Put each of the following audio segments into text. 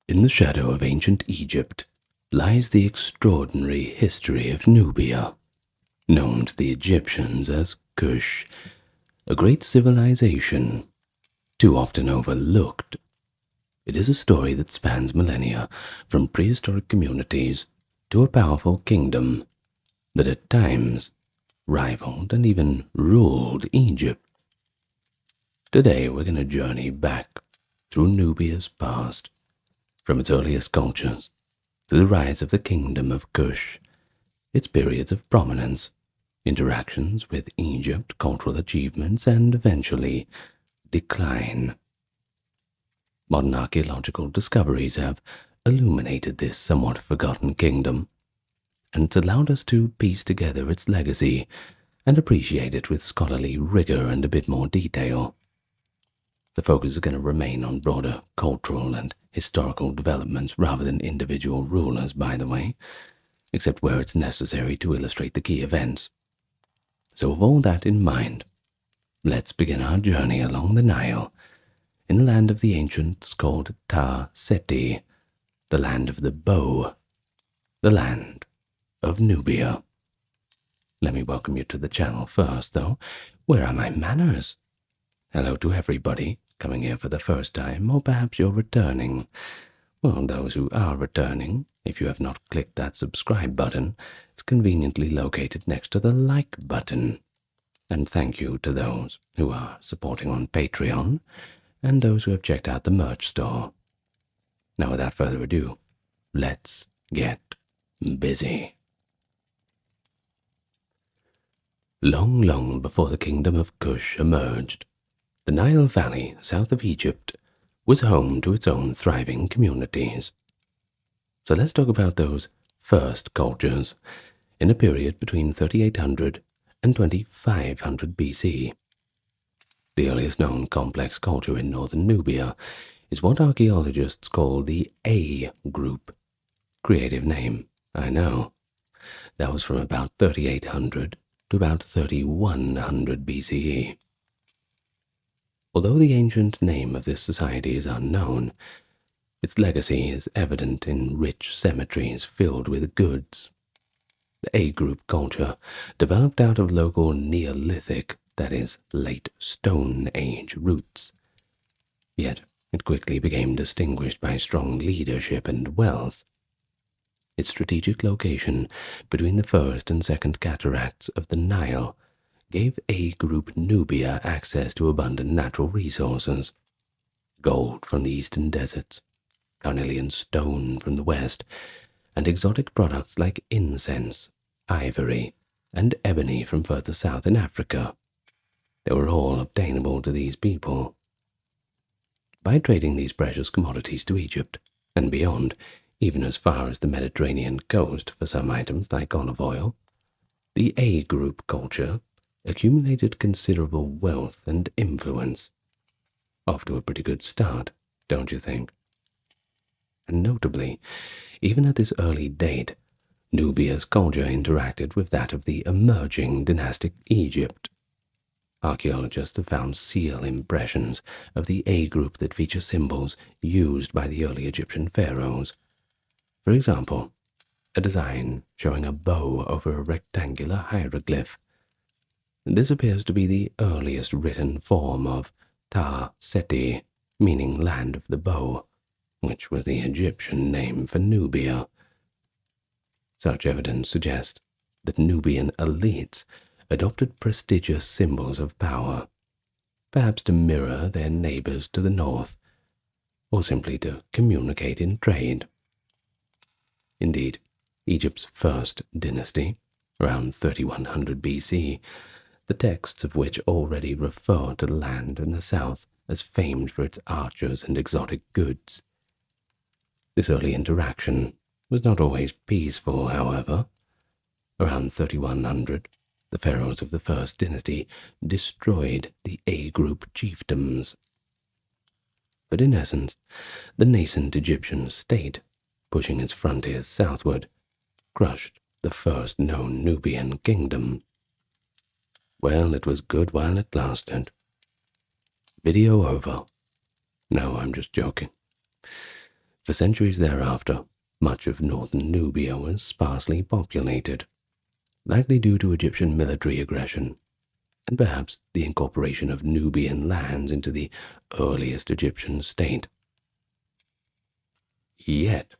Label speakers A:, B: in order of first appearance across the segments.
A: In the shadow of ancient Egypt lies the extraordinary history of Nubia, known to the Egyptians as Kush, a great civilization, too often overlooked. It is a story that spans millennia, from prehistoric communities to a powerful kingdom that at times rivaled and even ruled Egypt. Today we're going to journey back through Nubia's past, from its earliest cultures to the rise of the Kingdom of Kush, its periods of prominence, interactions with Egypt, cultural achievements, and eventually decline. Modern archaeological discoveries have illuminated this somewhat forgotten kingdom, and it's allowed us to piece together its legacy and appreciate it with scholarly rigor and a bit more detail. The focus is going to remain on broader cultural and historical developments rather than individual rulers, by the way, except where it's necessary to illustrate the key events. So with all that in mind, let's begin our journey along the Nile, in the land of the ancients called Ta Seti, the land of the bow, the land of Nubia. Let me welcome you to the channel first, though. Where are my manners? Hello to everybody coming here for the first time, or perhaps you're returning. Well, those who are returning, if you have not clicked that subscribe button, it's conveniently located next to the like button. And thank you to those who are supporting on Patreon, and those who have checked out the merch store. Now, without further ado, let's get busy. Long, long before the Kingdom of Kush emerged, the Nile Valley, south of Egypt, was home to its own thriving communities. So let's talk about those first cultures in a period between 3800 and 2500 BC. The earliest known complex culture in northern Nubia is what archaeologists call the A group. Creative name, I know. That was from about 3800 to about 3100 BCE. Although the ancient name of this society is unknown, its legacy is evident in rich cemeteries filled with goods. The A-group culture developed out of local Neolithic, that is, late Stone Age roots. Yet it quickly became distinguished by strong leadership and wealth. Its strategic location between the first and second cataracts of the Nile gave A-group Nubia access to abundant natural resources: gold from the eastern deserts, carnelian stone from the west, and exotic products like incense, ivory, and ebony from further south in Africa. They were all obtainable to these people. By trading these precious commodities to Egypt and beyond, even as far as the Mediterranean coast for some items like olive oil, the A-group culture accumulated considerable wealth and influence. Off to a pretty good start, don't you think? And notably, even at this early date, Nubia's culture interacted with that of the emerging dynastic Egypt. Archaeologists have found seal impressions of the A-group that feature symbols used by the early Egyptian pharaohs. For example, a design showing a bow over a rectangular hieroglyph. This appears to be the earliest written form of Ta Seti, meaning land of the bow, which was the Egyptian name for Nubia. Such evidence suggests that Nubian elites adopted prestigious symbols of power, perhaps to mirror their neighbors to the north, or simply to communicate in trade. Indeed, Egypt's first dynasty, around 3100 BC, the texts of which already refer to the land in the south as famed for its archers and exotic goods. This early interaction was not always peaceful, however. Around 3100, the pharaohs of the first dynasty destroyed the A-group chiefdoms. But in essence, the nascent Egyptian state, pushing its frontiers southward, crushed the first known Nubian kingdom. Well, it was good while it lasted. Video over. No, I'm just joking. For centuries thereafter, much of northern Nubia was sparsely populated, likely due to Egyptian military aggression, and perhaps the incorporation of Nubian lands into the earliest Egyptian state. Yet,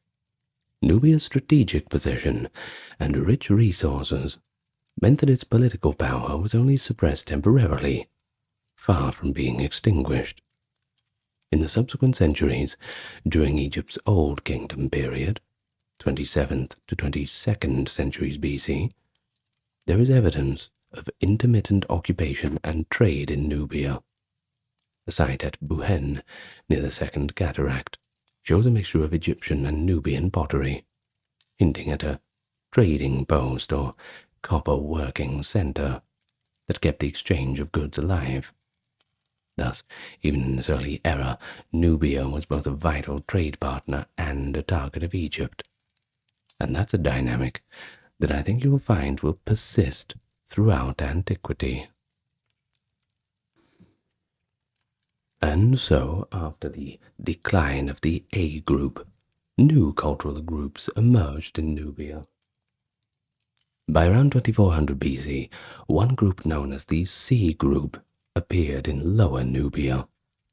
A: Nubia's strategic position and rich resources meant that its political power was only suppressed temporarily, far from being extinguished. In the subsequent centuries, during Egypt's Old Kingdom period, 27th to 22nd centuries BC, there is evidence of intermittent occupation and trade in Nubia. The site at Buhen, near the Second Cataract, shows a mixture of Egyptian and Nubian pottery, hinting at a trading post or copper working center that kept the exchange of goods alive. Thus, even in this early era, Nubia was both a vital trade partner and a target of Egypt. And that's a dynamic that I think you will find will persist throughout antiquity. And so, after the decline of the A group, new cultural groups emerged in Nubia. By around 2400 BC, one group known as the C group appeared in Lower Nubia.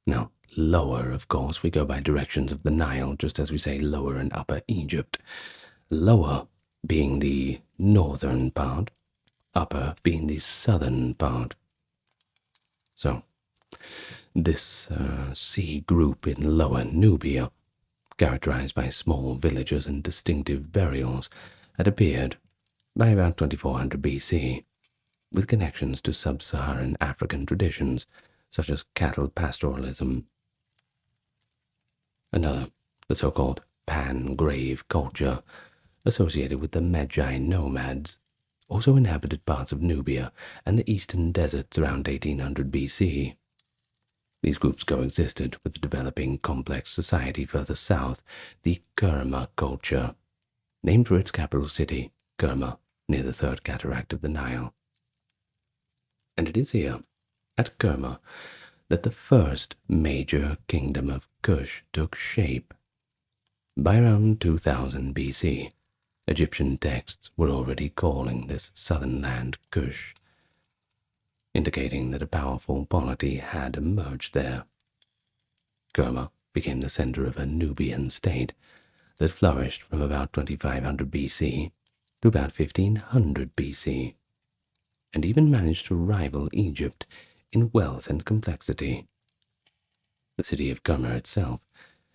A: Now, lower, of course, we go by directions of the Nile, just as we say Lower and Upper Egypt. Lower being the northern part, upper being the southern part. So, this C group in Lower Nubia, characterized by small villages and distinctive burials, had appeared by about 2400 BC, with connections to sub-Saharan African traditions such as cattle pastoralism. Another, the so-called pan-grave culture, associated with the Magi nomads, also inhabited parts of Nubia and the eastern deserts around 1800 BC. These groups coexisted with the developing complex society further south, the Kerma culture, named for its capital city, Kerma, near the Third Cataract of the Nile. And it is here, at Kerma, that the first major kingdom of Kush took shape. By around 2000 BC, Egyptian texts were already calling this southern land Kush, indicating that a powerful polity had emerged there. Kerma became the center of a Nubian state that flourished from about 2500 BC to about 1500 BC, and even managed to rival Egypt in wealth and complexity. The city of Kerma itself,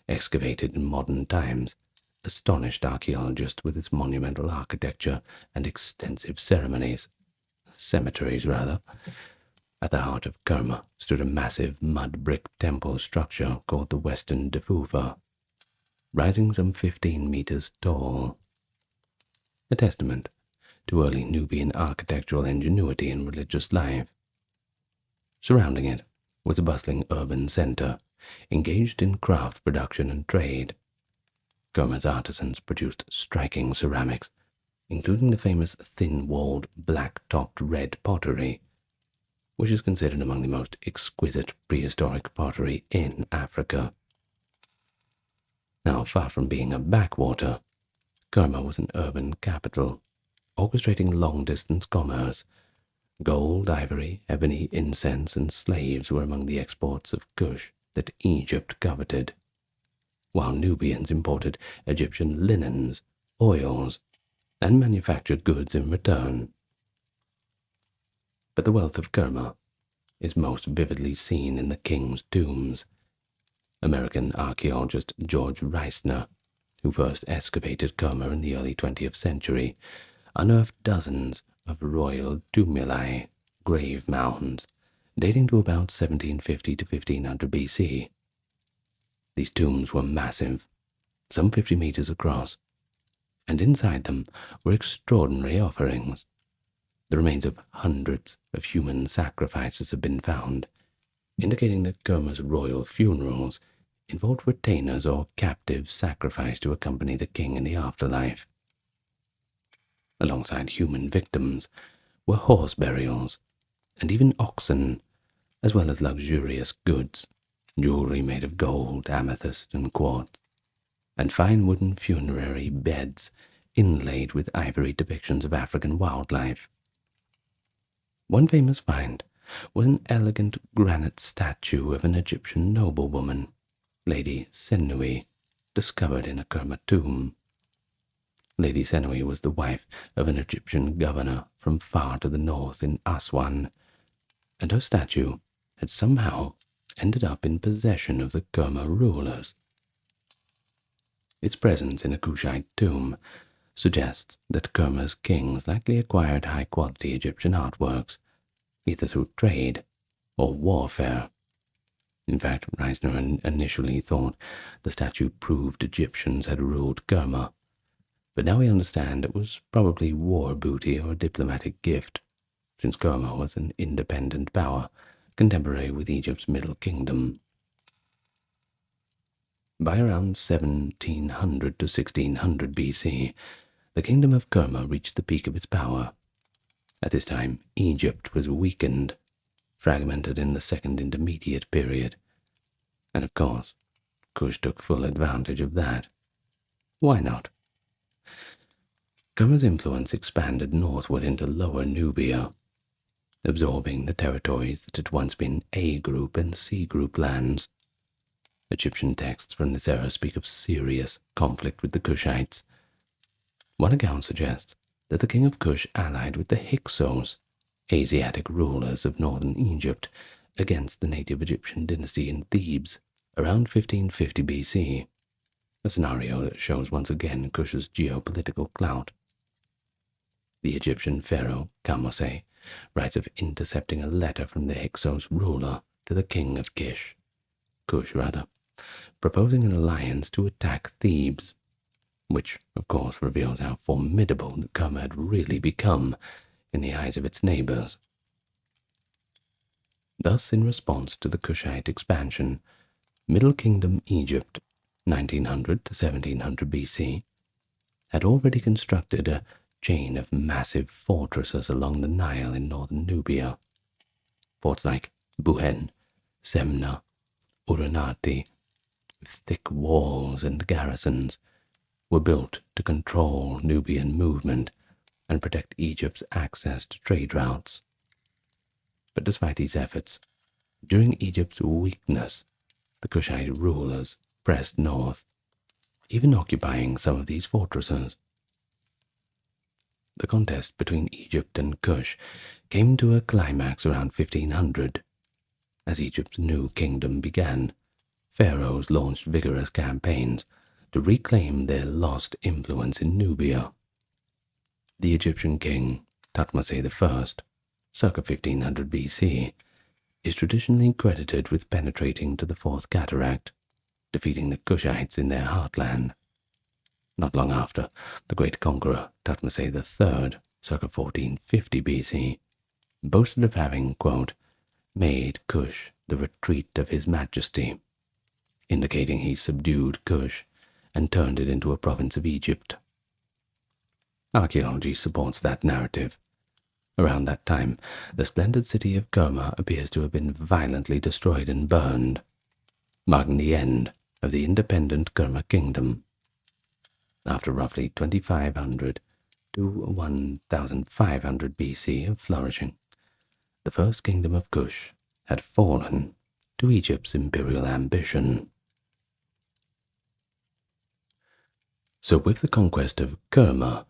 A: excavated in modern times, astonished archaeologists with its monumental architecture and extensive cemeteries rather. At the heart of Kerma stood a massive mud-brick temple structure called the Western Defufa, rising some 15 meters tall. A testament to early Nubian architectural ingenuity and religious life. Surrounding it was a bustling urban center, engaged in craft production and trade. Kerma's artisans produced striking ceramics, including the famous thin-walled, black-topped red pottery, which is considered among the most exquisite prehistoric pottery in Africa. Now, far from being a backwater, Kerma was an urban capital, orchestrating long-distance commerce. Gold, ivory, ebony, incense, and slaves were among the exports of Kush that Egypt coveted, while Nubians imported Egyptian linens, oils, and manufactured goods in return. But the wealth of Kerma is most vividly seen in the king's tombs. American archaeologist George Reisner, who first excavated Kerma in the early 20th century, unearthed dozens of royal tumuli, grave mounds, dating to about 1750 to 1500 BC. These tombs were massive, some 50 meters across, and inside them were extraordinary offerings. The remains of hundreds of human sacrifices have been found, indicating that Kerma's royal funerals involved retainers or captives sacrificed to accompany the king in the afterlife. Alongside human victims were horse burials, and even oxen, as well as luxurious goods, jewelry made of gold, amethyst, and quartz, and fine wooden funerary beds inlaid with ivory depictions of African wildlife. One famous find was an elegant granite statue of an Egyptian noblewoman, Lady Senui, discovered in a Kerma tomb. Lady Senui was the wife of an Egyptian governor from far to the north in Aswan, and her statue had somehow ended up in possession of the Kerma rulers. Its presence in a Kushite tomb suggests that Kerma's kings likely acquired high-quality Egyptian artworks, either through trade or warfare. In fact, Reisner initially thought the statue proved Egyptians had ruled Kerma, but now we understand it was probably war booty or a diplomatic gift, since Kerma was an independent power contemporary with Egypt's Middle Kingdom. By around 1700 to 1600 BC, the Kingdom of Kerma reached the peak of its power. At this time, Egypt was weakened, fragmented in the Second Intermediate Period, and of course, Kush took full advantage of that. Why not? Kerma's influence expanded northward into Lower Nubia, absorbing the territories that had once been A Group and C Group lands. Egyptian texts from this era speak of serious conflict with the Kushites. One account suggests that the king of Kush allied with the Hyksos, Asiatic rulers of northern Egypt, against the native Egyptian dynasty in Thebes around 1550 BC, a scenario that shows once again Kush's geopolitical clout. The Egyptian pharaoh, Kamose, writes of intercepting a letter from the Hyksos ruler to the king of Kush, proposing an alliance to attack Thebes, which of course reveals how formidable the Kerma had really become in the eyes of its neighbors. Thus, in response to the Kushite expansion, Middle Kingdom Egypt, 1900 to 1700 BC, had already constructed a chain of massive fortresses along the Nile in northern Nubia. Forts like Buhen, Semna, Uranati, with thick walls and garrisons, were built to control Nubian movement and protect Egypt's access to trade routes. But despite these efforts, during Egypt's weakness, the Kushite rulers pressed north, even occupying some of these fortresses. The contest between Egypt and Kush came to a climax around 1500. As Egypt's new kingdom began, pharaohs launched vigorous campaigns to reclaim their lost influence in Nubia. The Egyptian king, Thutmose I, circa 1500 BC, is traditionally credited with penetrating to the Fourth Cataract, defeating the Kushites in their heartland. Not long after, the great conqueror Thutmose III, circa 1450 BC, boasted of having, quote, made Kush the retreat of his majesty, indicating he subdued Kush and turned it into a province of Egypt. Archaeology supports that narrative. Around that time, the splendid city of Kerma appears to have been violently destroyed and burned, marking the end of the independent Kerma Kingdom. After roughly 2500 to 1500 BC of flourishing, the first kingdom of Kush had fallen to Egypt's imperial ambition. So with the conquest of Kerma,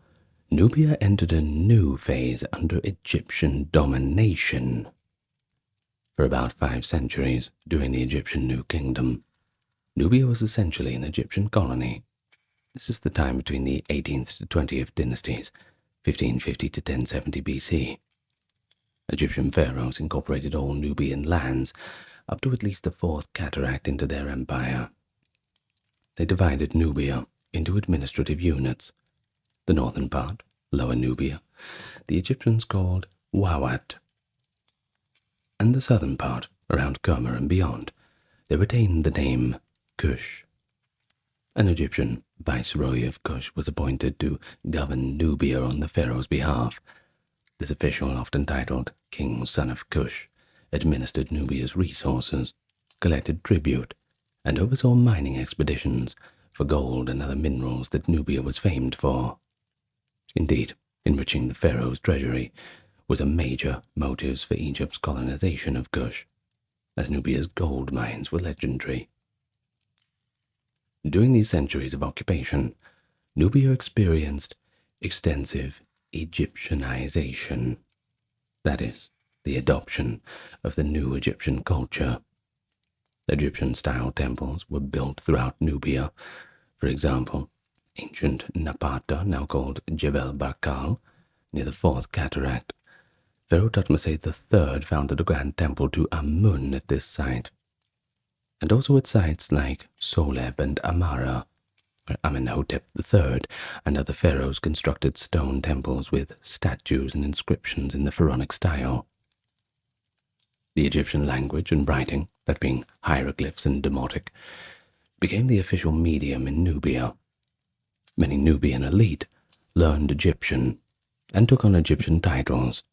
A: Nubia entered a new phase under Egyptian domination. For about 5 centuries during the Egyptian New Kingdom, Nubia was essentially an Egyptian colony. This is the time between the 18th to 20th dynasties, 1550 to 1070 BC. Egyptian pharaohs incorporated all Nubian lands up to at least the Fourth Cataract into their empire. They divided Nubia into administrative units. The northern part, Lower Nubia, the Egyptians called Wawat, and the southern part, around Kerma and beyond, they retained the name Kush. An Egyptian viceroy of Kush was appointed to govern Nubia on the pharaoh's behalf. This official, often titled King Son of Kush, administered Nubia's resources, collected tribute, and oversaw mining expeditions for gold and other minerals that Nubia was famed for. Indeed, enriching the pharaoh's treasury was a major motive for Egypt's colonization of Kush, as Nubia's gold mines were legendary. During these centuries of occupation, Nubia experienced extensive Egyptianization, that is, the adoption of the new Egyptian culture. Egyptian-style temples were built throughout Nubia. For example, ancient Napata, now called Jebel Barkal, near the Fourth Cataract. Pharaoh Thutmose III founded a grand temple to Amun at this site, and also at sites like Soleb and Amara, where Amenhotep III and other pharaohs constructed stone temples with statues and inscriptions in the pharaonic style. The Egyptian language and writing, that being hieroglyphs and Demotic, became the official medium in Nubia. Many Nubian elite learned Egyptian and took on Egyptian titles.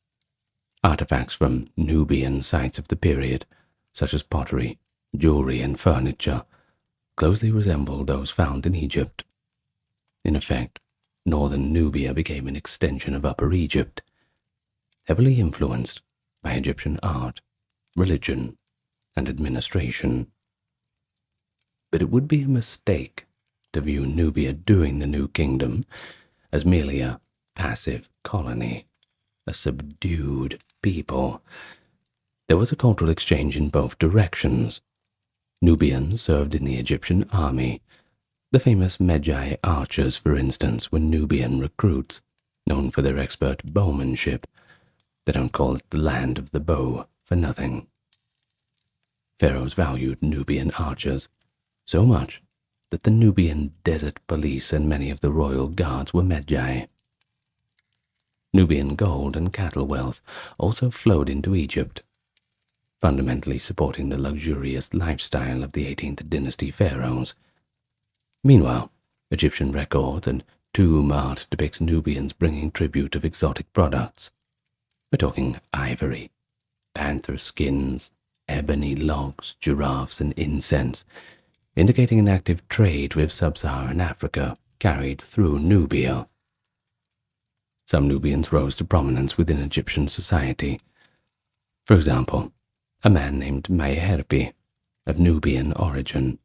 A: Artifacts from Nubian sites of the period, such as pottery, jewelry, and furniture, closely resembled those found in Egypt. In effect, northern Nubia became an extension of Upper Egypt, heavily influenced by Egyptian art, religion, and administration. But it would be a mistake to view Nubia during the New Kingdom as merely a passive colony, a subdued people. There was a cultural exchange in both directions. Nubians served in the Egyptian army. The famous Medjay archers, for instance, were Nubian recruits, known for their expert bowmanship. They don't call it the land of the bow for nothing. Pharaohs valued Nubian archers so much that the Nubian desert police and many of the royal guards were Medjay. Nubian gold and cattle wealth also flowed into Egypt, fundamentally supporting the luxurious lifestyle of the 18th dynasty pharaohs. Meanwhile, Egyptian records and tomb art depicts Nubians bringing tribute of exotic products. We're talking ivory, panther skins, ebony logs, giraffes, and incense, indicating an active trade with sub-Saharan Africa carried through Nubia. Some Nubians rose to prominence within Egyptian society. For example, a man named Meroë, of Nubian origin,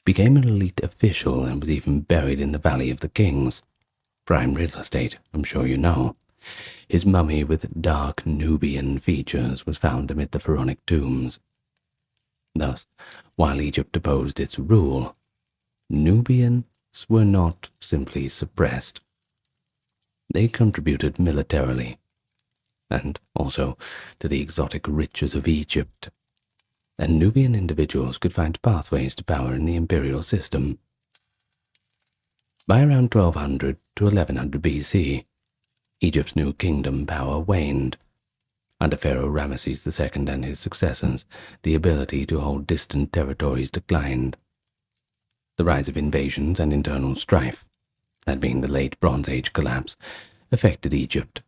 A: became an elite official and was even buried in the Valley of the Kings. Prime real estate, I'm sure you know. His mummy with dark Nubian features was found amid the pharaonic tombs. Thus, while Egypt opposed its rule, Nubians were not simply suppressed. They contributed militarily, and also to the exotic riches of Egypt, and Nubian individuals could find pathways to power in the imperial system. By around 1200 to 1100 BC, Egypt's new kingdom power waned. Under Pharaoh Ramesses II and his successors, the ability to hold distant territories declined. The rise of invasions and internal strife, that being the late Bronze Age collapse, affected Egypt,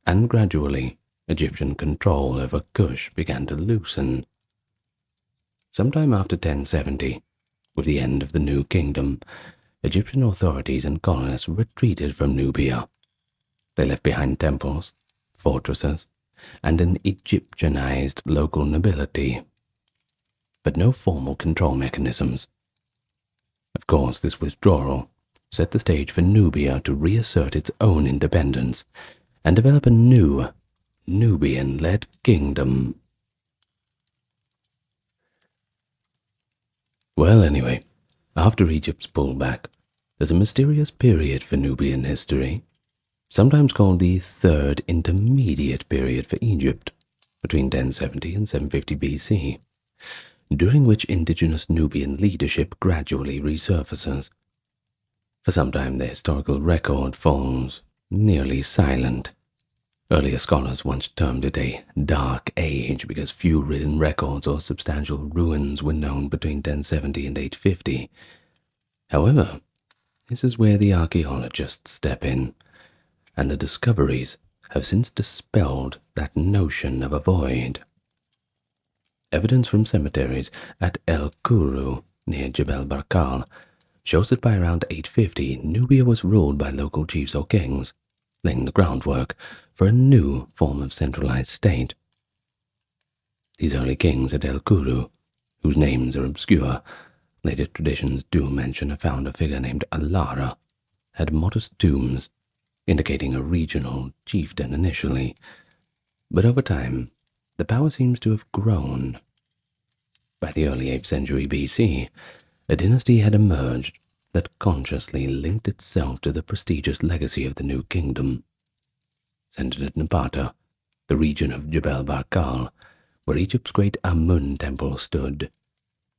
A: and gradually Egyptian control over Kush began to loosen. Sometime after 1070, with the end of the New Kingdom, Egyptian authorities and colonists retreated from Nubia. They left behind temples, fortresses, and an Egyptianized local nobility, but no formal control mechanisms. Of course, this withdrawal set the stage for Nubia to reassert its own independence and develop a new Nubian-led kingdom. Well, anyway, after Egypt's pullback, there's a mysterious period for Nubian history, sometimes called the Third Intermediate Period for Egypt, between 1070 and 750 BC, during which indigenous Nubian leadership gradually resurfaces. For some time, the historical record falls nearly silent. Earlier scholars once termed it a dark age because few written records or substantial ruins were known between 1070 and 850. However, this is where the archaeologists step in, and the discoveries have since dispelled that notion of a void. Evidence from cemeteries at El Kuru, near Jebel Barkal, shows that by around 850, Nubia was ruled by local chiefs or kings, laying the groundwork for a new form of centralized state. These early kings at El Kuru, whose names are obscure, later traditions do mention a founder figure named Alara, had modest tombs, indicating a regional chieftain initially, but over time, the power seems to have grown. By the early 8th century BC, a dynasty had emerged that consciously linked itself to the prestigious legacy of the new kingdom. Centered at Napata, the region of Jebel Barkal, where Egypt's great Amun temple stood,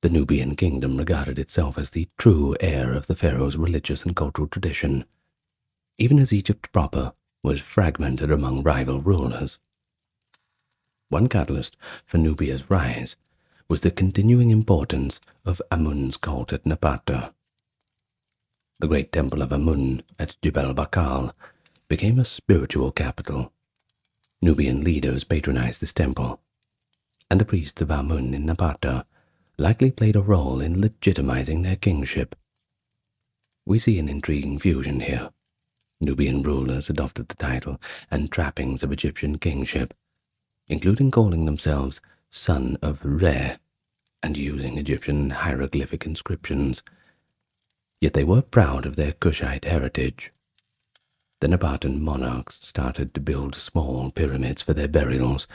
A: the Nubian kingdom regarded itself as the true heir of the pharaoh's religious and cultural tradition, even as Egypt proper was fragmented among rival rulers. One catalyst for Nubia's rise was the continuing importance of Amun's cult at Napata. The great temple of Amun at Jebel Barkal became a spiritual capital. Nubian leaders patronized this temple, and the priests of Amun in Napata likely played a role in legitimizing their kingship. We see an intriguing fusion here. Nubian rulers adopted the title and trappings of Egyptian kingship, including calling themselves son of Re and using Egyptian hieroglyphic inscriptions. Yet they were proud of their Kushite heritage. The Napatan monarchs started to build small pyramids for their burials,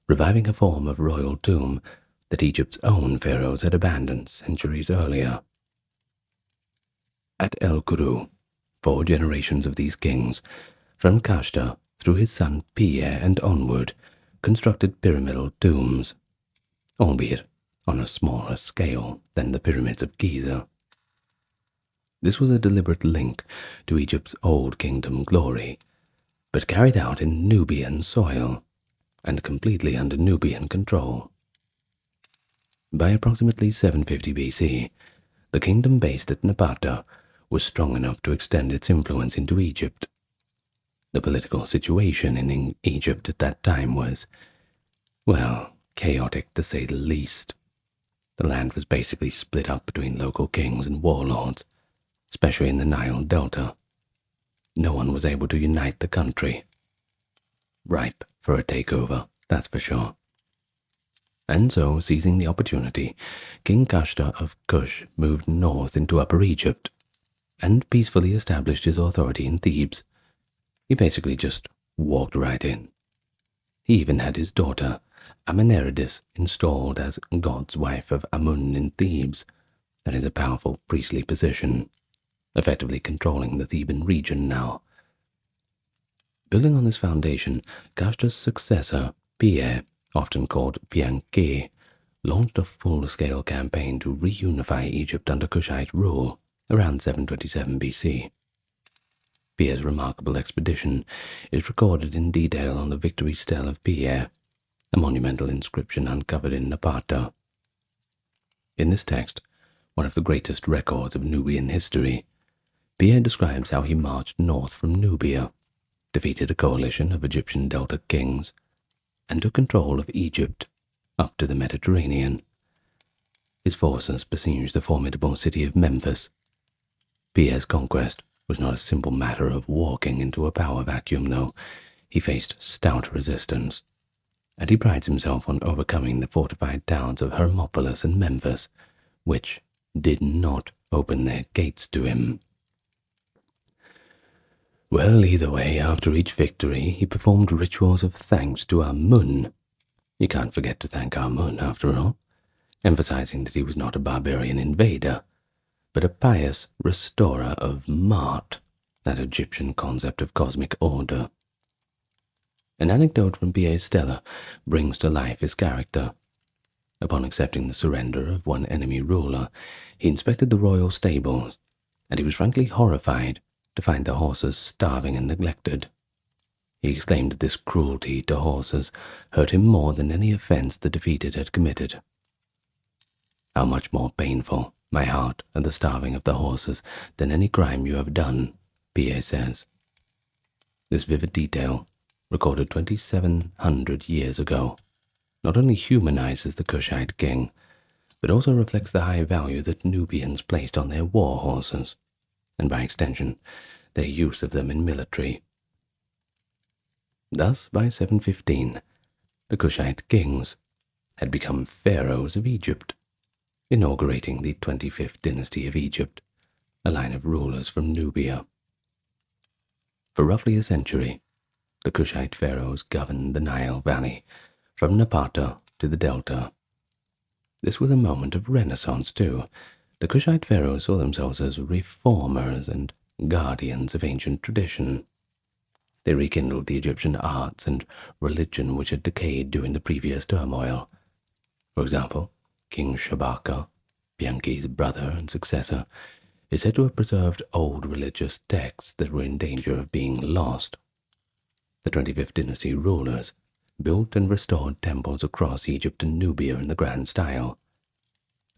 A: reviving a form of royal tomb that Egypt's own pharaohs had abandoned centuries earlier. At El Kuru, 4 generations of these kings, from Kashta through his son Pierre and onward, constructed pyramidal tombs, albeit on a smaller scale than the pyramids of Giza. This was a deliberate link to Egypt's old kingdom glory, but carried out in Nubian soil and completely under Nubian control. By approximately 750 BC, the kingdom based at Napata was strong enough to extend its influence into Egypt. The political situation in Egypt at that time was, well, chaotic to say the least. The land was basically split up between local kings and warlords, especially in the Nile Delta. No one was able to unite the country. Ripe for a takeover, that's for sure. And so, seizing the opportunity, King Kashta of Kush moved north into Upper Egypt and peacefully established his authority in Thebes. He basically just walked right in. He even had his daughter, Ameneridis, installed as God's wife of Amun in Thebes. That is a powerful priestly position, effectively controlling the Theban region now. Building on this foundation, Kashta's successor, Pierre, often called Pianke, launched a full-scale campaign to reunify Egypt under Kushite rule around 727 BC. Pierre's remarkable expedition is recorded in detail on the Victory Stele of Pierre, a monumental inscription uncovered in Napata. In this text, one of the greatest records of Nubian history, Pierre describes how he marched north from Nubia, defeated a coalition of Egyptian Delta kings, and took control of Egypt up to the Mediterranean. His forces besieged the formidable city of Memphis. Pierre's conquest was not a simple matter of walking into a power vacuum, though. He faced stout resistance, and he prides himself on overcoming the fortified towns of Hermopolis and Memphis, which did not open their gates to him. Well, either way, after each victory, he performed rituals of thanks to Amun. You can't forget to thank Amun, after all, emphasizing that he was not a barbarian invader, but a pious restorer of Ma'at, that Egyptian concept of cosmic order. An anecdote from Pierre's Stele brings to life his character. Upon accepting the surrender of one enemy ruler, he inspected the royal stables, and he was frankly horrified to find the horses starving and neglected. He exclaimed that this cruelty to horses hurt him more than any offense the defeated had committed. How much more painful, my heart, at the starving of the horses than any crime you have done, Pierre says. This vivid detail, recorded 2,700 years ago, not only humanizes the Kushite king, but also reflects the high value that Nubians placed on their war horses, and by extension, their use of them in military. Thus, by 715, the Kushite kings had become pharaohs of Egypt, inaugurating the 25th dynasty of Egypt, a line of rulers from Nubia. For roughly a century, the Kushite pharaohs governed the Nile Valley, from Napata to the Delta. This was a moment of renaissance too. The Kushite pharaohs saw themselves as reformers and guardians of ancient tradition. They rekindled the Egyptian arts and religion which had decayed during the previous turmoil. For example, King Shabaka, Bianchi's brother and successor, is said to have preserved old religious texts that were in danger of being lost. The 25th dynasty rulers built and restored temples across Egypt and Nubia in the grand style.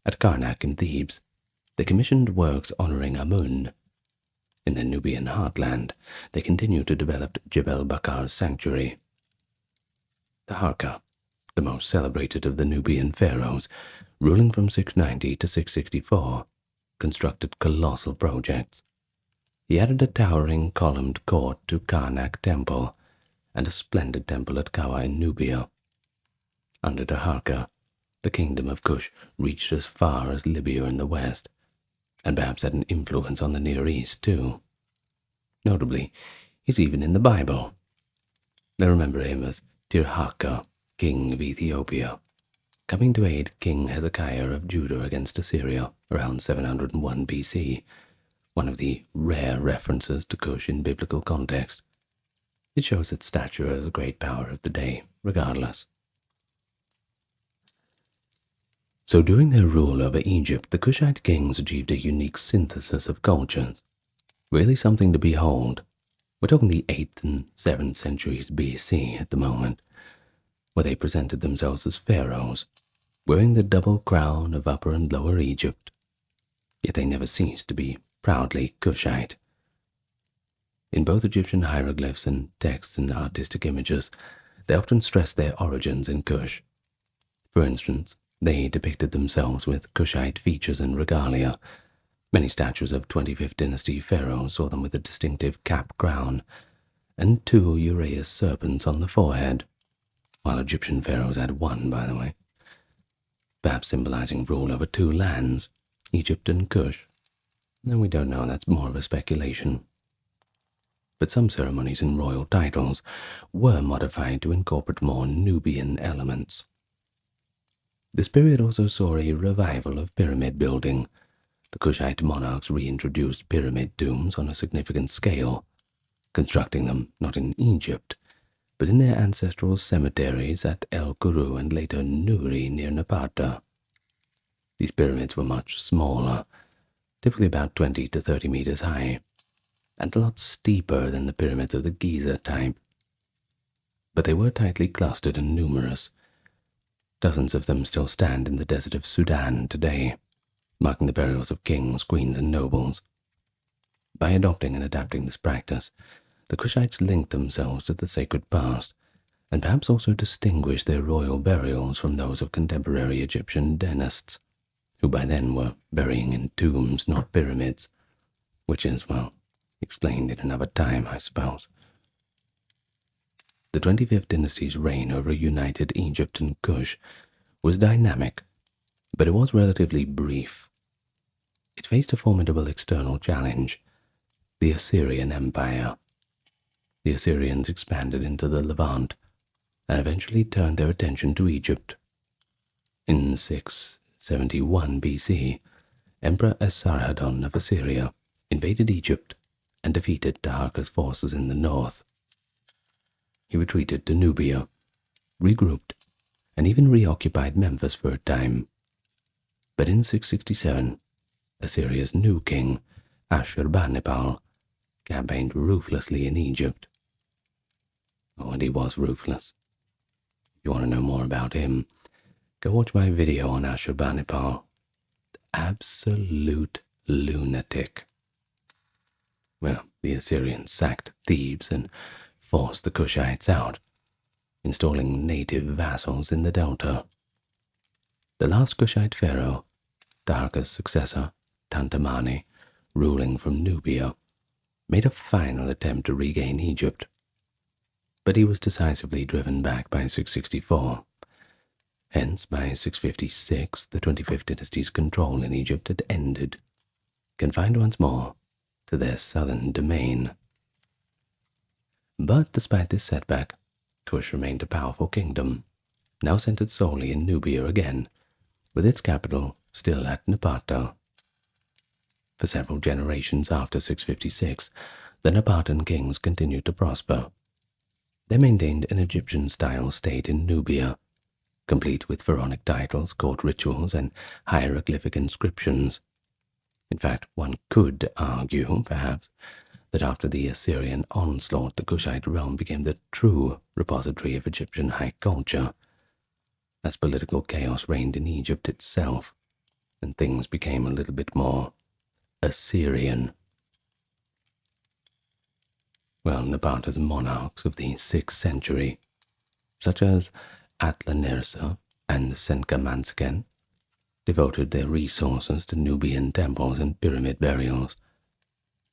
A: At Karnak in Thebes, they commissioned works honoring Amun. In the Nubian heartland, they continued to develop Jebel Bakar's sanctuary. The Harka, the most celebrated of the Nubian pharaohs, ruling from 690 to 664, constructed colossal projects. He added a towering columned court to Karnak Temple and a splendid temple at Kawa in Nubia. Under Taharqa, the Kingdom of Kush reached as far as Libya in the west, and perhaps had an influence on the Near East too. Notably, he's even in the Bible. They remember him as Tirhaka, king of Ethiopia, coming to aid King Hezekiah of Judah against Assyria around 701 BC, one of the rare references to Kush in biblical context. It shows its stature as a great power of the day, regardless. So during their rule over Egypt, the Kushite kings achieved a unique synthesis of cultures, really something to behold. We're talking the 8th and 7th centuries BC at the moment, where they presented themselves as pharaohs, wearing the double crown of Upper and Lower Egypt. Yet they never ceased to be proudly Kushite. In both Egyptian hieroglyphs and texts and artistic images, they often stress their origins in Kush. For instance, they depicted themselves with Kushite features and regalia. Many statues of 25th dynasty pharaohs saw them with a distinctive cap crown and 2 uraeus serpents on the forehead, while Egyptian pharaohs had 1, by the way, perhaps symbolizing rule over 2 lands, Egypt and Kush. No, we don't know, that's more of a speculation. But some ceremonies and royal titles were modified to incorporate more Nubian elements. This period also saw a revival of pyramid building. The Kushite monarchs reintroduced pyramid tombs on a significant scale, constructing them not in Egypt, but in their ancestral cemeteries at El Kuru and later Nuri near Napata. These pyramids were much smaller, typically about 20 to 30 meters high, and a lot steeper than the pyramids of the Giza type. But they were tightly clustered and numerous. Dozens of them still stand in the desert of Sudan today, marking the burials of kings, queens, and nobles. By adopting and adapting this practice, the Kushites linked themselves to the sacred past, and perhaps also distinguished their royal burials from those of contemporary Egyptian dynasts, who by then were burying in tombs, not pyramids, which is, well, explained in another time, I suppose. The 25th dynasty's reign over united Egypt and Kush was dynamic, but it was relatively brief. It faced a formidable external challenge, the Assyrian Empire. The Assyrians expanded into the Levant and eventually turned their attention to Egypt. In 671 BC, Emperor Esarhaddon of Assyria invaded Egypt and defeated Taharqa's forces in the north. He retreated to Nubia, regrouped, and even reoccupied Memphis for a time. But in 667, Assyria's new king, Ashurbanipal, campaigned ruthlessly in Egypt. Oh, and he was ruthless. If you want to know more about him, go watch my video on Ashurbanipal. Absolute lunatic. Well, the Assyrians sacked Thebes and forced the Kushites out, installing native vassals in the delta. The last Kushite pharaoh, Darga's successor, Tantamani, ruling from Nubia, made a final attempt to regain Egypt, but he was decisively driven back by 664. Hence, by 656, the 25th dynasty's control in Egypt had ended, confined once more to their southern domain. But despite this setback, Kush remained a powerful kingdom, now centered solely in Nubia again, with its capital still at Napata. For several generations after 656, the Napatan kings continued to prosper. They maintained an Egyptian-style state in Nubia, complete with pharaonic titles, court rituals, and hieroglyphic inscriptions. In fact, one could argue, perhaps, that after the Assyrian onslaught, the Kushite realm became the true repository of Egyptian high culture, as political chaos reigned in Egypt itself, and things became a little bit more Assyrian. Well, Napata's monarchs of the 6th century, such as Atla-Nersa and Senka-Mansken, devoted their resources to Nubian temples and pyramid burials.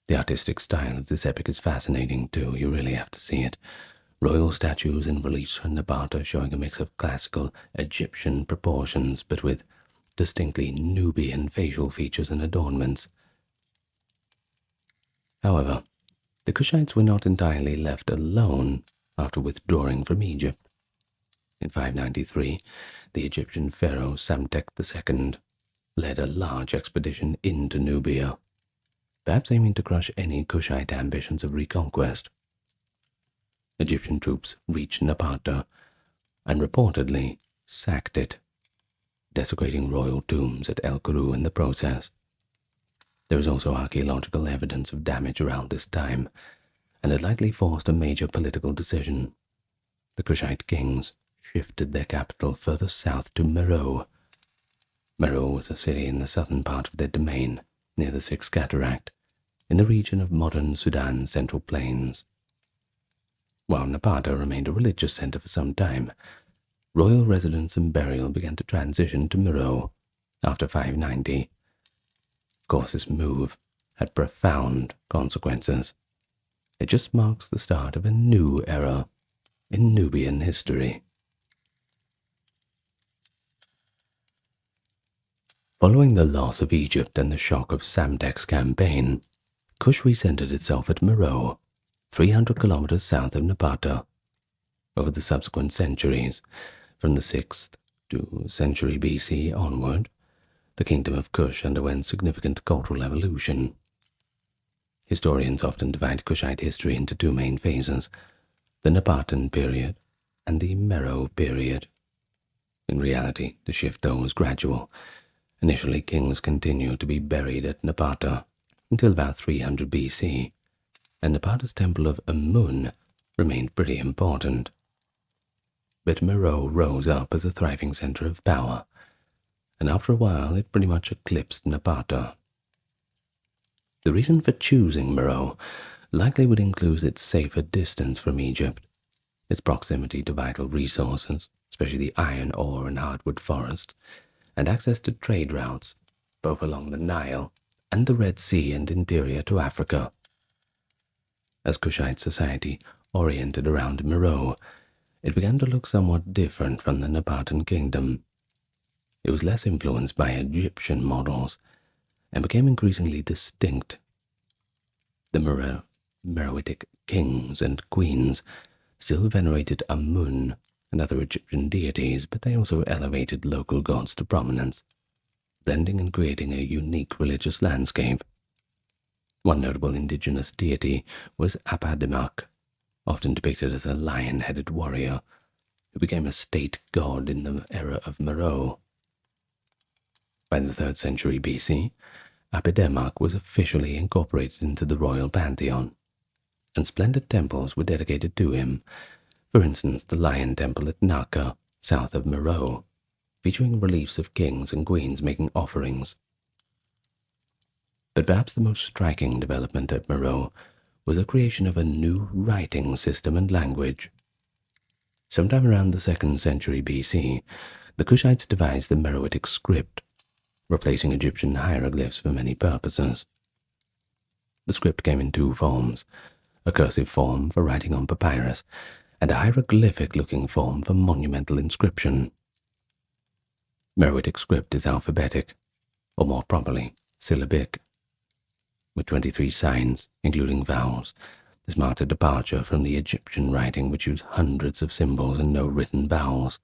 A: The artistic style of this epic is fascinating too, you really have to see it. Royal statues and reliefs from Napata showing a mix of classical Egyptian proportions but with distinctly Nubian facial features and adornments. However, the Kushites were not entirely left alone after withdrawing from Egypt. In 593, the Egyptian pharaoh Psamtik II led a large expedition into Nubia, perhaps aiming to crush any Kushite ambitions of reconquest. Egyptian troops reached Napata and reportedly sacked it, desecrating royal tombs at El Kuru in the process. There is also archaeological evidence of damage around this time, and it likely forced a major political decision. The Kushite kings shifted their capital further south to Meroë. Meroë was a city in the southern part of their domain, near the Sixth Cataract, in the region of modern Sudan's Central Plains. While Napata remained a religious center for some time, royal residence and burial began to transition to Meroë after 590. Of course, this move had profound consequences. It just marks the start of a new era in Nubian history. Following the loss of Egypt and the shock of Psamtik's campaign, Kush recentered itself at Meroë, 300 kilometers south of Napata. Over the subsequent centuries, from the 6th century BC onward, the Kingdom of Kush underwent significant cultural evolution. Historians often divide Kushite history into two main phases, the Napatan period and the Meroë period. In reality, the shift, though, was gradual. Initially, kings continued to be buried at Napata until about 300 BC, and Napata's temple of Amun remained pretty important. But Meroë rose up as a thriving center of power, and after a while it pretty much eclipsed Napata. The reason for choosing Meroë likely would include its safer distance from Egypt, its proximity to vital resources, especially the iron ore and hardwood forests, and access to trade routes, both along the Nile and the Red Sea and interior to Africa. As Kushite society oriented around Meroë, it began to look somewhat different from the Napatan kingdom. It was less influenced by Egyptian models and became increasingly distinct. The Meroitic kings and queens still venerated Amun and other Egyptian deities, but they also elevated local gods to prominence, blending and creating a unique religious landscape. One notable indigenous deity was Apademak, often depicted as a lion-headed warrior, who became a state god in the era of Meroë. By the 3rd century BC, Apademak was officially incorporated into the royal pantheon, and splendid temples were dedicated to him. For instance, the Lion Temple at Naka, south of Meroë, featuring reliefs of kings and queens making offerings. But perhaps the most striking development at Meroë was the creation of a new writing system and language. Sometime around the 2nd century BC, the Kushites devised the Meroitic script, replacing Egyptian hieroglyphs for many purposes. The script came in two forms, a cursive form for writing on papyrus, and a hieroglyphic-looking form for monumental inscription. Meroitic script is alphabetic, or more properly, syllabic, with 23 signs, including vowels. This marked a departure from the Egyptian writing, which used hundreds of symbols and no written vowels.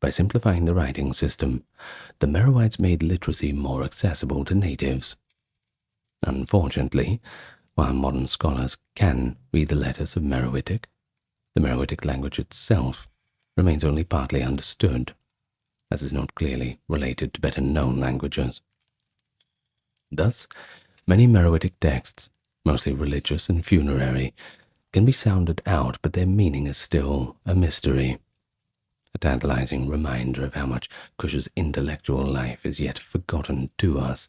A: By simplifying the writing system, the Meroites made literacy more accessible to natives. Unfortunately, while modern scholars can read the letters of Meroitic, the Meroitic language itself remains only partly understood, as is not clearly related to better-known languages. Thus, many Meroitic texts, mostly religious and funerary, can be sounded out, but their meaning is still a mystery. A tantalizing reminder of how much Kush's intellectual life is yet forgotten to us.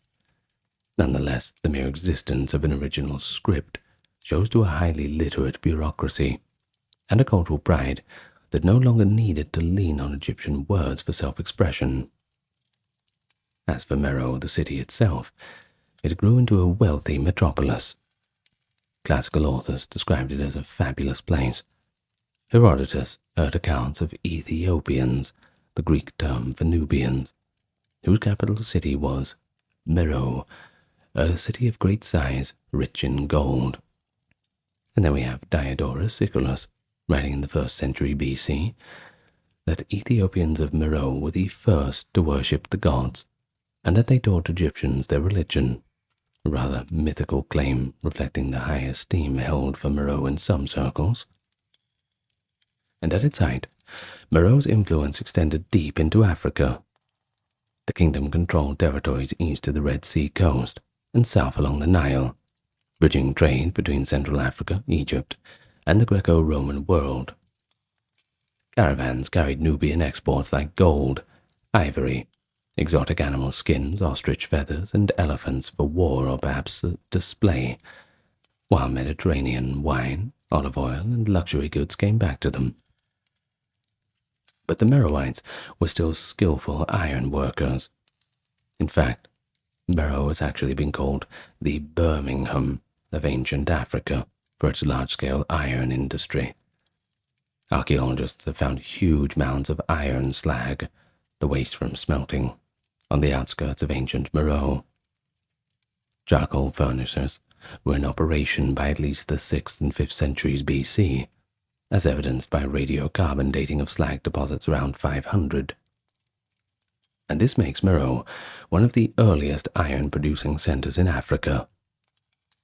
A: Nonetheless, the mere existence of an original script shows to a highly literate bureaucracy and a cultural pride that no longer needed to lean on Egyptian words for self-expression. As for Meroë, the city itself, it grew into a wealthy metropolis. Classical authors described it as a fabulous place. Herodotus heard accounts of Ethiopians, the Greek term for Nubians, whose capital city was Meroë, a city of great size, rich in gold. And then we have Diodorus Siculus, writing in the 1st century BC, that Ethiopians of Meroë were the first to worship the gods, and that they taught Egyptians their religion, a rather mythical claim reflecting the high esteem held for Meroë in some circles. And at its height, Meroë's influence extended deep into Africa. The kingdom controlled territories east of the Red Sea coast and south along the Nile, bridging trade between Central Africa, Egypt, and the Greco-Roman world. Caravans carried Nubian exports like gold, ivory, exotic animal skins, ostrich feathers, and elephants for war or perhaps display, while Mediterranean wine, olive oil, and luxury goods came back to them. But the Meroites were still skillful iron workers. In fact, Meroë has actually been called the Birmingham of ancient Africa for its large-scale iron industry. Archaeologists have found huge mounds of iron slag, the waste from smelting, on the outskirts of ancient Meroë. Charcoal furnaces were in operation by at least the 6th and 5th centuries BC, as evidenced by radiocarbon dating of slag deposits around 500. And this makes Meroë one of the earliest iron-producing centers in Africa.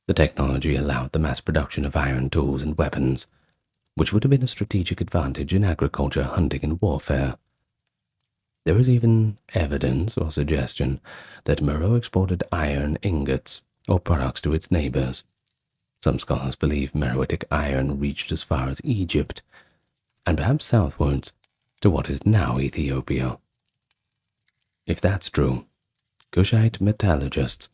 A: The technology allowed the mass production of iron tools and weapons, which would have been a strategic advantage in agriculture, hunting, and warfare. There is even evidence or suggestion that Meroë exported iron ingots or products to its neighbors. Some scholars believe Meroitic iron reached as far as Egypt, and perhaps southwards to what is now Ethiopia. If that's true, Kushite metallurgists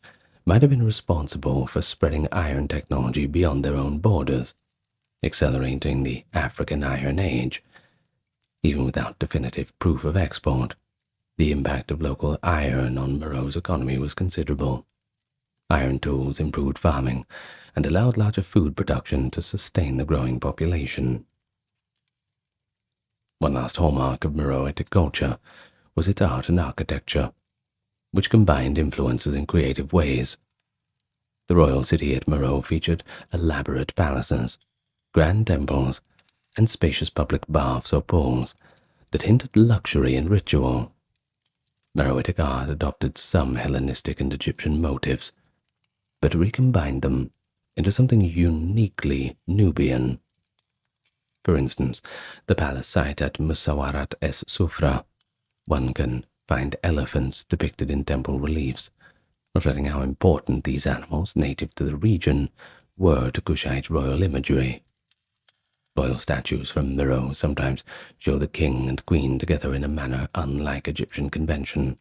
A: might have been responsible for spreading iron technology beyond their own borders, accelerating the African Iron Age. Even without definitive proof of export, the impact of local iron on Meroë's economy was considerable. Iron tools improved farming and allowed larger food production to sustain the growing population. One last hallmark of Meroitic culture was its art and architecture, which combined influences in creative ways. The royal city at Meroë featured elaborate palaces, grand temples, and spacious public baths or pools that hinted luxury and ritual. Meroitic art adopted some Hellenistic and Egyptian motifs, but recombined them into something uniquely Nubian. For instance, the palace site at Musawarat es Sufra, one can find elephants depicted in temple reliefs, reflecting how important these animals, native to the region, were to Kushite royal imagery. Royal statues from Meroë sometimes show the king and queen together in a manner unlike Egyptian convention,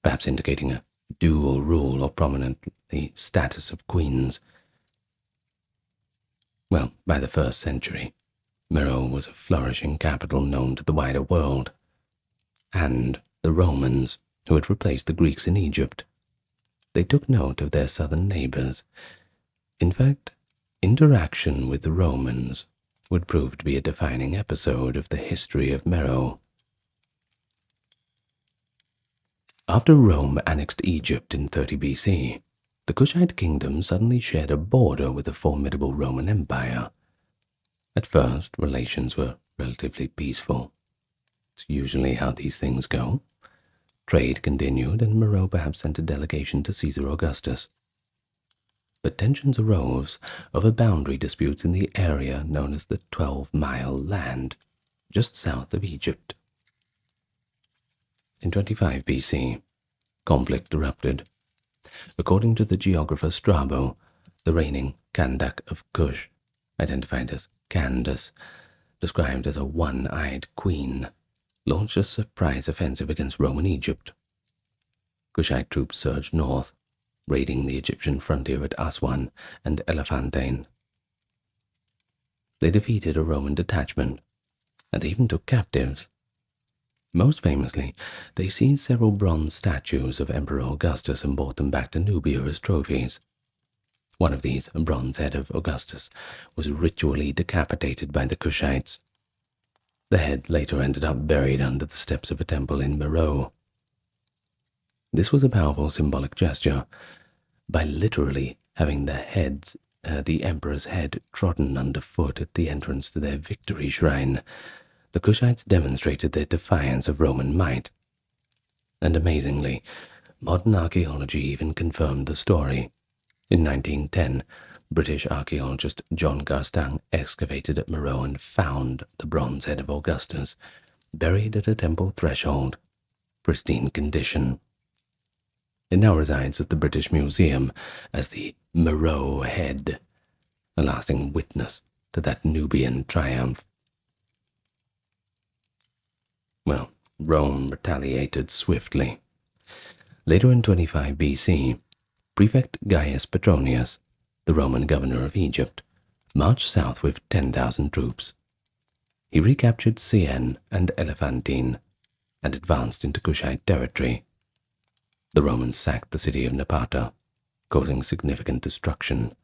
A: perhaps indicating a dual rule or prominently status of queens. Well, by the 1st century, Meroë was a flourishing capital known to the wider world. and the Romans, who had replaced the Greeks in Egypt. They took note of their southern neighbors. In fact, interaction with the Romans would prove to be a defining episode of the history of Meroë. After Rome annexed Egypt in 30 BC, the Kushite kingdom suddenly shared a border with the formidable Roman Empire. At first, relations were relatively peaceful. It's usually how these things go. Trade continued, and Meroë perhaps sent a delegation to Caesar Augustus. But tensions arose over boundary disputes in the area known as the 12-mile land, just south of Egypt. In 25 BC, conflict erupted. According to the geographer Strabo, the reigning Kandak of Kush, identified as Candace, described as a one-eyed queen, launched a surprise offensive against Roman Egypt. Kushite troops surged north, raiding the Egyptian frontier at Aswan and Elephantine. They defeated a Roman detachment, and they even took captives. Most famously, they seized several bronze statues of Emperor Augustus and brought them back to Nubia as trophies. One of these, a bronze head of Augustus, was ritually decapitated by the Kushites. The head later ended up buried under the steps of a temple in Meroë. This was a powerful symbolic gesture. By literally having the emperor's head trodden underfoot at the entrance to their victory shrine, the Kushites demonstrated their defiance of Roman might. And amazingly, modern archaeology even confirmed the story. In 1910, British archaeologist John Garstang excavated at Meroë and found the bronze head of Augustus, buried at a temple threshold, pristine condition. It now resides at the British Museum as the Meroë head, a lasting witness to that Nubian triumph. Well, Rome retaliated swiftly. Later in 25 BC, Prefect Gaius Petronius, the Roman governor of Egypt, marched south with 10,000 troops. He recaptured Syene and Elephantine and advanced into Kushite territory. The Romans sacked the city of Napata, causing significant destruction.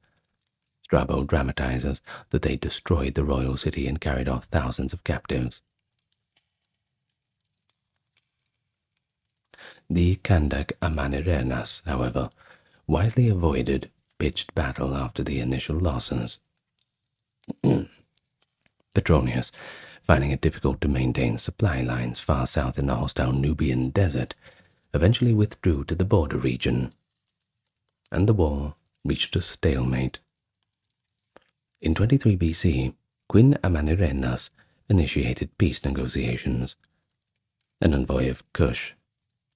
A: Strabo dramatizes that they destroyed the royal city and carried off thousands of captives. The Kandak Amanirenas, however, wisely avoided pitched battle after the initial losses. Petronius, finding it difficult to maintain supply lines far south in the hostile Nubian desert, eventually withdrew to the border region, and the war reached a stalemate. In 23 BC, Queen Amanirenas initiated peace negotiations. An envoy of Kush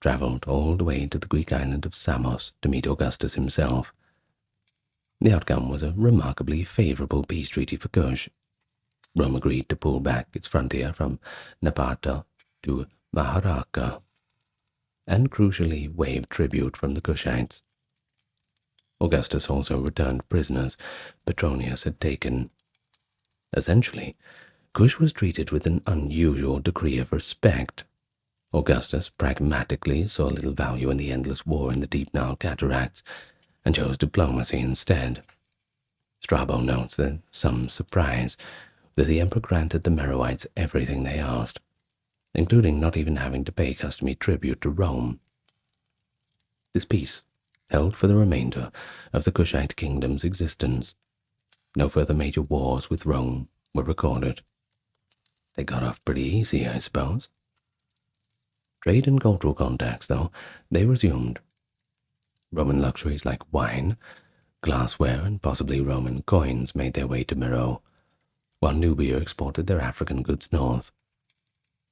A: traveled all the way to the Greek island of Samos to meet Augustus himself. The outcome was a remarkably favorable peace treaty for Kush. Rome agreed to pull back its frontier from Napata to Maharaka, and crucially waived tribute from the Kushites. Augustus also returned prisoners Petronius had taken. Essentially, Kush was treated with an unusual degree of respect. Augustus pragmatically saw little value in the endless war in the deep Nile cataracts and chose diplomacy instead. Strabo notes that some surprise that the emperor granted the Meroites everything they asked, including not even having to pay customary tribute to Rome. This peace held for the remainder of the Kushite kingdom's existence. No further major wars with Rome were recorded. They got off pretty easy, I suppose. Trade and cultural contacts, though, they resumed. Roman luxuries like wine, glassware, and possibly Roman coins made their way to Meroë, while Nubia exported their African goods north.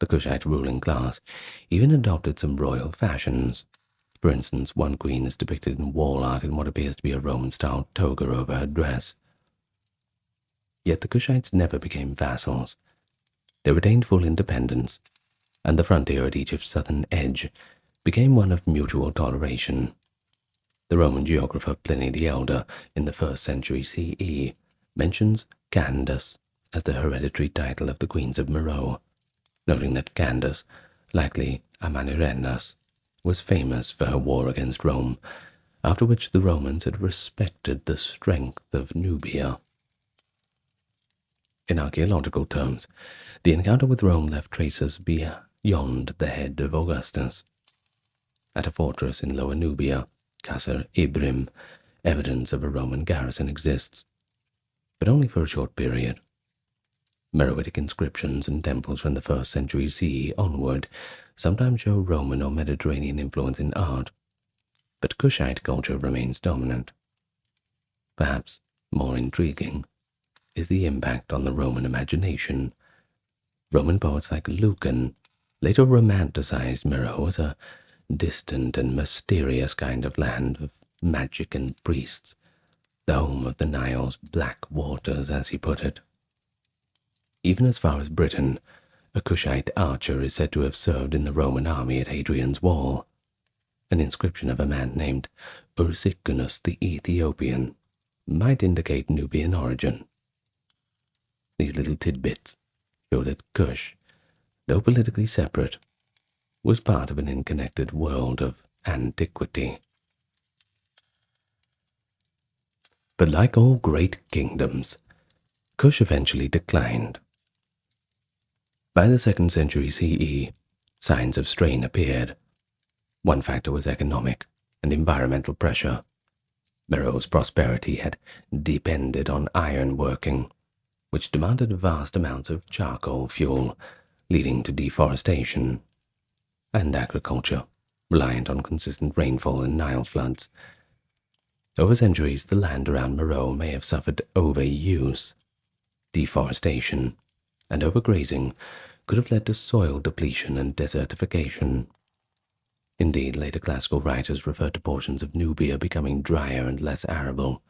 A: The Kushite ruling class even adopted some royal fashions. For instance, one queen is depicted in wall art in what appears to be a Roman-style toga over her dress. Yet the Kushites never became vassals. They retained full independence, and the frontier at Egypt's southern edge became one of mutual toleration. The Roman geographer Pliny the Elder, in the 1st century CE, mentions Candace as the hereditary title of the queens of Meroë, noting that Candace likely Amanirenas, was famous for her war against Rome, after which the Romans had respected the strength of Nubia. In archaeological terms, the encounter with Rome left traces beyond the head of Augustus. At a fortress in Lower Nubia, Qasr Ibrim, evidence of a Roman garrison exists, but only for a short period. Meroitic inscriptions and temples from the 1st century CE onward sometimes show Roman or Mediterranean influence in art, but Kushite culture remains dominant. Perhaps more intriguing is the impact on the Roman imagination. Roman poets like Lucan later romanticized Meroë as a distant and mysterious kind of land of magic and priests, the home of the Nile's black waters, as he put it. Even as far as Britain, a Kushite archer is said to have served in the Roman army at Hadrian's Wall. An inscription of a man named Ursicinus the Ethiopian might indicate Nubian origin. These little tidbits show that Kush, though politically separate, was part of an interconnected world of antiquity. But like all great kingdoms, Kush eventually declined. By the 2nd century CE, signs of strain appeared. One factor was economic and environmental pressure. Meroë's prosperity had depended on ironworking, which demanded vast amounts of charcoal fuel, leading to deforestation, and agriculture, reliant on consistent rainfall and Nile floods. Over centuries, the land around Meroë may have suffered overuse. Deforestation and overgrazing could have led to soil depletion and desertification. Indeed, later classical writers referred to portions of Nubia becoming drier and less arable.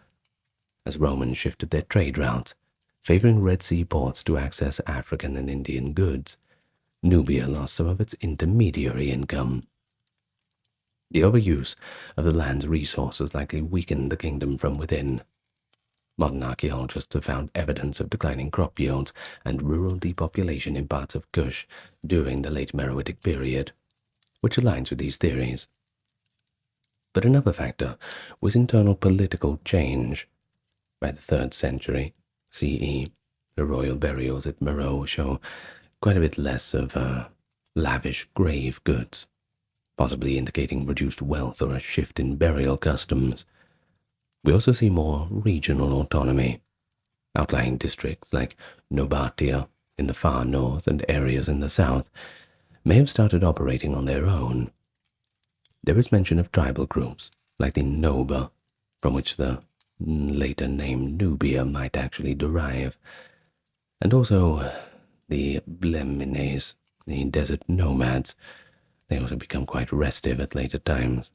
A: As Romans shifted their trade routes, favoring Red Sea ports to access African and Indian goods, Nubia lost some of its intermediary income. The overuse of the land's resources likely weakened the kingdom from within. Modern archaeologists have found evidence of declining crop yields and rural depopulation in parts of Kush during the late Meroitic period, which aligns with these theories. But another factor was internal political change. By the 3rd century CE, the royal burials at Meroë show quite a bit less of lavish grave goods, possibly indicating reduced wealth or a shift in burial customs. We also see more regional autonomy. Outlying districts like Napata in the far north and areas in the south may have started operating on their own. There is mention of tribal groups like the Noba, from which the later name Nubia might actually derive, and also the Blemines, the desert nomads. They also become quite restive at later times.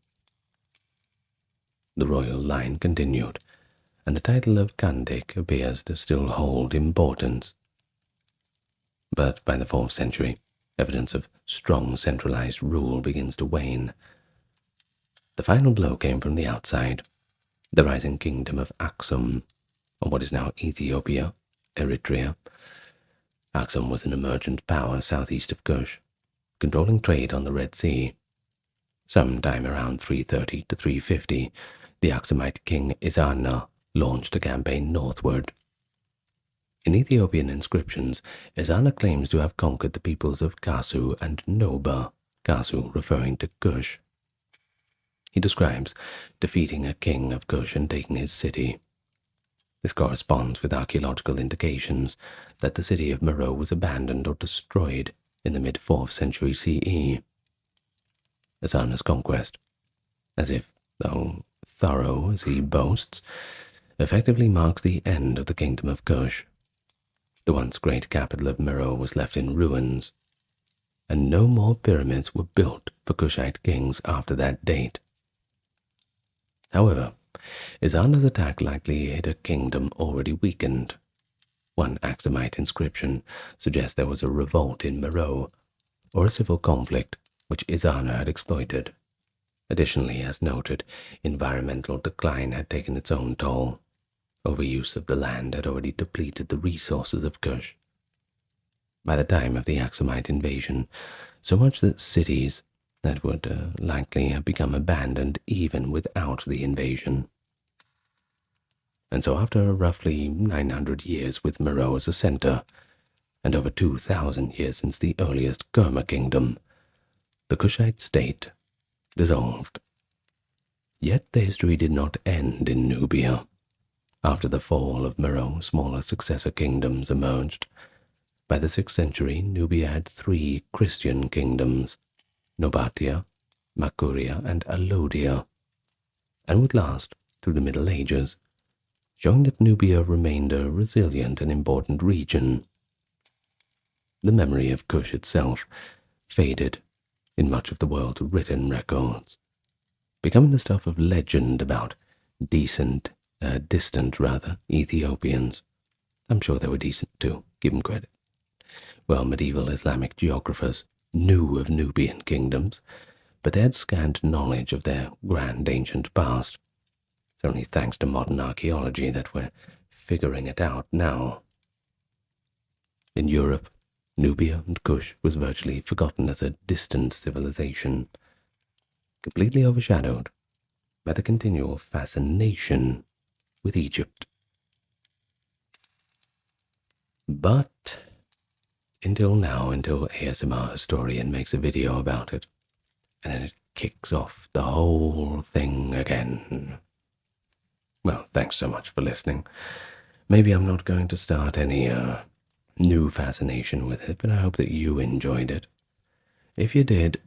A: The royal line continued, and the title of Kandik appears to still hold importance. But by the 4th century, evidence of strong centralized rule begins to wane. The final blow came from the outside, the rising kingdom of Aksum, or what is now Ethiopia, Eritrea. Aksum was an emergent power southeast of Kush, controlling trade on the Red Sea. Sometime around 330 to 350, the Aksumite king Ezana launched a campaign northward. In Ethiopian inscriptions, Ezana claims to have conquered the peoples of Kasu and Noba, Kasu referring to Kush. He describes defeating a king of Kush and taking his city. This corresponds with archaeological indications that the city of Meroë was abandoned or destroyed in the mid-4th century CE. Ezana's conquest, as if, though thorough as he boasts, effectively marks the end of the Kingdom of Kush. The once great capital of Meroë was left in ruins, and no more pyramids were built for Kushite kings after that date. However, Ezana's attack likely hit a kingdom already weakened. One Aksumite inscription suggests there was a revolt in Meroë, or a civil conflict which Ezana had exploited. Additionally, as noted, environmental decline had taken its own toll. Overuse of the land had already depleted the resources of Kush. by the time of the Aksumite invasion, so much that cities that would likely have become abandoned even without the invasion. And so after roughly 900 years with Meroë as a center, and over 2,000 years since the earliest Kerma Kingdom, the Kushite state dissolved. Yet the history did not end in Nubia. After the fall of Meroë, smaller successor kingdoms emerged. By the 6th century, Nubia had 3 Christian kingdoms, Napata, Makuria, and Alodia, and would last through the Middle Ages, showing that Nubia remained a resilient and important region. The memory of Kush itself faded in much of the world's written records, becoming the stuff of legend about distant Ethiopians. I'm sure they were decent too, give them credit. Well, medieval Islamic geographers knew of Nubian kingdoms, but they had scant knowledge of their grand ancient past. It's only thanks to modern archaeology that we're figuring it out now. In Europe, Nubia and Kush was virtually forgotten as a distant civilization, completely overshadowed by the continual fascination with Egypt. But until now, until ASMR Historian makes a video about it, and then it kicks off the whole thing again. Well, thanks so much for listening. Maybe I'm not going to start any new fascination with it, but I hope that you enjoyed it. If you did,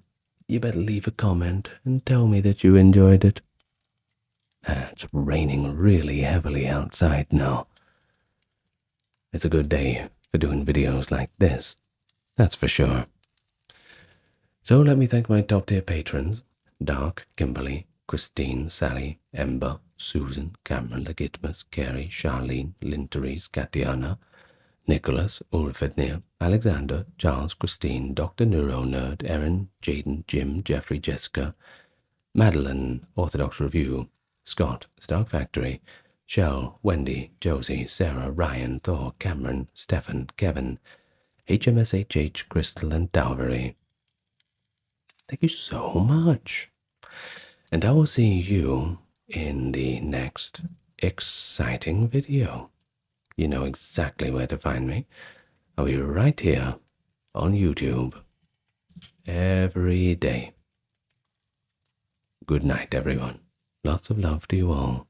A: you better leave a comment and tell me that you enjoyed it. It's raining really heavily outside now. It's a good day for doing videos like this, that's for sure. So let me thank my top tier patrons: Dark, Kimberly, Christine, Sally, Ember, Susan, Cameron, Legitimus, Carrie, Charlene, Linteries, Katiana, Nicholas, Ulfednir, Alexander, Charles, Christine, Dr. Neuro Nerd, Erin, Jaden, Jim, Jeffrey, Jessica, Madeline, Orthodox Review, Scott, Stark Factory, Shell, Wendy, Josie, Sarah, Ryan, Thor, Cameron, Stefan, Kevin, HMSHH, Crystal, and Dalbury. Thank you so much. And I will see you in the next exciting video. You know exactly where to find me. I'll be right here on YouTube every day. Good night, everyone. Lots of love to you all.